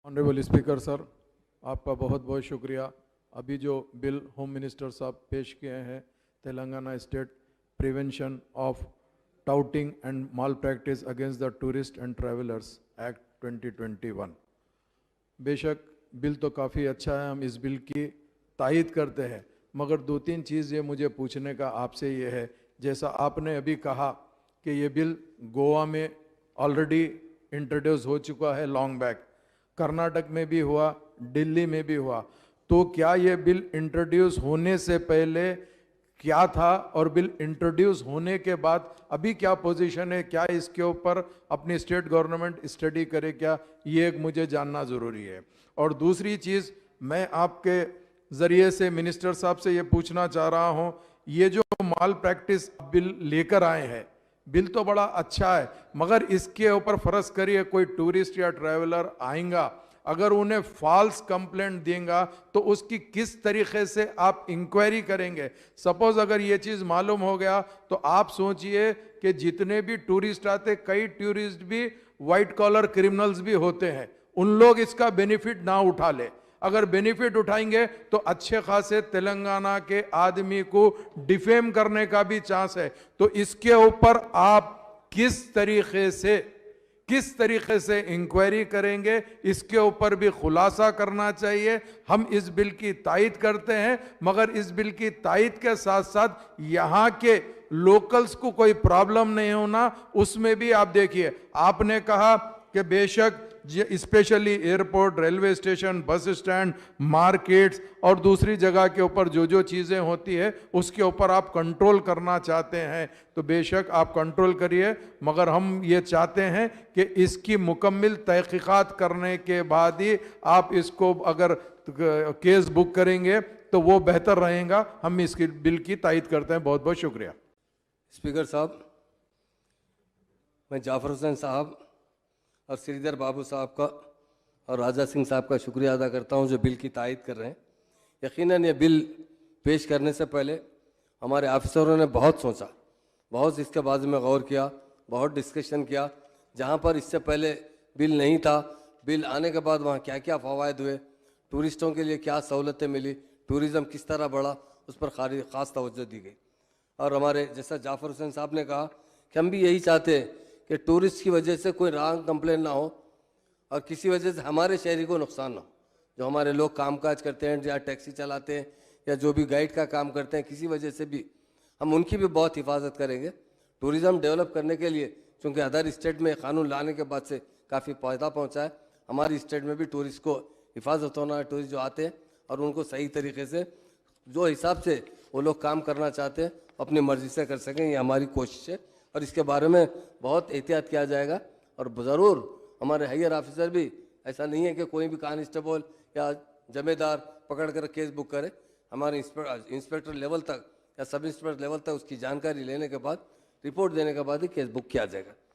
Honourable speaker sir, आपका बहुत बहुत शुक्रिया। अभी जो बिल होम मिनिस्टर साहब पेश किए हैं, Telangana state prevention of touting and mall practice against the tourist and travellers act 2021, बेशक बिल तो काफ़ी अच्छा है, हम इस बिल की तायद करते हैं, मगर दो तीन चीज़ ये मुझे पूछने का आपसे ये है। जैसा आपने अभी कहा कि ये बिल गोवा में ऑलरेडी इंट्रोड्यूस हो चुका है लॉन्ग बैक, कर्नाटक में भी हुआ, दिल्ली में भी हुआ, तो क्या ये बिल इंट्रोड्यूस होने से पहले क्या था और बिल इंट्रोड्यूस होने के बाद अभी क्या पोजीशन है, क्या इसके ऊपर अपनी स्टेट गवर्नमेंट स्टडी करे क्या, ये एक मुझे जानना ज़रूरी है। और दूसरी चीज़, मैं आपके ज़रिए से मिनिस्टर साहब से ये पूछना चाह रहा हूँ, ये जो माल प्रैक्टिस बिल लेकर आए हैं, बिल तो बड़ा अच्छा है, मगर इसके ऊपर फर्ज करिए कोई टूरिस्ट या ट्रैवलर आएगा, अगर उन्हें फॉल्स कंप्लेंट देंगे तो उसकी किस तरीके से आप इंक्वायरी करेंगे। सपोज अगर ये चीज़ मालूम हो गया तो आप सोचिए कि जितने भी टूरिस्ट आते, कई टूरिस्ट भी वाइट कॉलर क्रिमिनल्स भी होते हैं, उन लोग इसका बेनिफिट ना उठा ले। अगर बेनिफिट उठाएंगे तो अच्छे खासे तेलंगाना के आदमी को डिफेम करने का भी चांस है। तो इसके ऊपर आप किस तरीके से इंक्वायरी करेंगे, इसके ऊपर भी खुलासा करना चाहिए। हम इस बिल की तायद करते हैं, मगर इस बिल की तायद के साथ साथ यहाँ के लोकल्स को कोई प्रॉब्लम नहीं होना, उसमें भी आप देखिए। आपने कहा कि बेशक specially airport, railway station, bus stand, markets और दूसरी जगह के ऊपर जो जो चीज़ें होती है उसके ऊपर आप कंट्रोल करना चाहते हैं, तो बेशक आप कंट्रोल करिए, मगर हम ये चाहते हैं कि इसकी मुकम्मल तहकीकात करने के बाद ही आप इसको अगर केस बुक करेंगे तो वो बेहतर रहेगा। हम इसकी बिल की तायद करते हैं। बहुत बहुत शुक्रिया। स्पीकर साहब, मैं जाफर हुसैन साहब और श्रीधर बाबू साहब का और राजा सिंह साहब का शुक्रिया अदा करता हूं जो बिल की तायद कर रहे हैं। यकीनन ये बिल पेश करने से पहले हमारे ऑफिसरों ने बहुत सोचा, बहुत इसके बारे में गौर किया, बहुत डिस्कशन किया। जहां पर इससे पहले बिल नहीं था, बिल आने के बाद वहां क्या क्या फ़वायद हुए, टूरिस्टों के लिए क्या सहूलतें मिली, टूरिज़म किस तरह बढ़ा, उस पर ख़ास तवज्जो दी गई। और हमारे जैसा जाफ़र हुसैन साहब ने कहा कि हम भी यही चाहते हैं कि टूरिस्ट की वजह से कोई रॉन्ग कंप्लेन ना हो और किसी वजह से हमारे शहरी को नुकसान ना हो। जो हमारे लोग कामकाज करते हैं या टैक्सी चलाते हैं या जो भी गाइड का काम करते हैं, किसी वजह से भी हम उनकी भी बहुत हिफाजत करेंगे। टूरिज़म डेवलप करने के लिए, क्योंकि अदर स्टेट में कानून लाने के बाद से काफ़ी फ़ायदा पहुँचा है, हमारी स्टेट में भी टूरिस्ट को हिफाजत होना है। टूरिस्ट जो आते हैं और उनको सही तरीके से जो हिसाब से वो लोग काम करना चाहते हैं अपनी मर्ज़ी से कर सकें, ये हमारी कोशिश है और इसके बारे में बहुत एहतियात किया जाएगा। और ज़रूर हमारे हायर ऑफिसर भी, ऐसा नहीं है कि कोई भी कांस्टेबल या जमेदार पकड़ कर केस बुक करे, हमारे इंस्पेक्टर लेवल तक या सब इंस्पेक्टर लेवल तक उसकी जानकारी लेने के बाद, रिपोर्ट देने के बाद ही केस बुक किया जाएगा।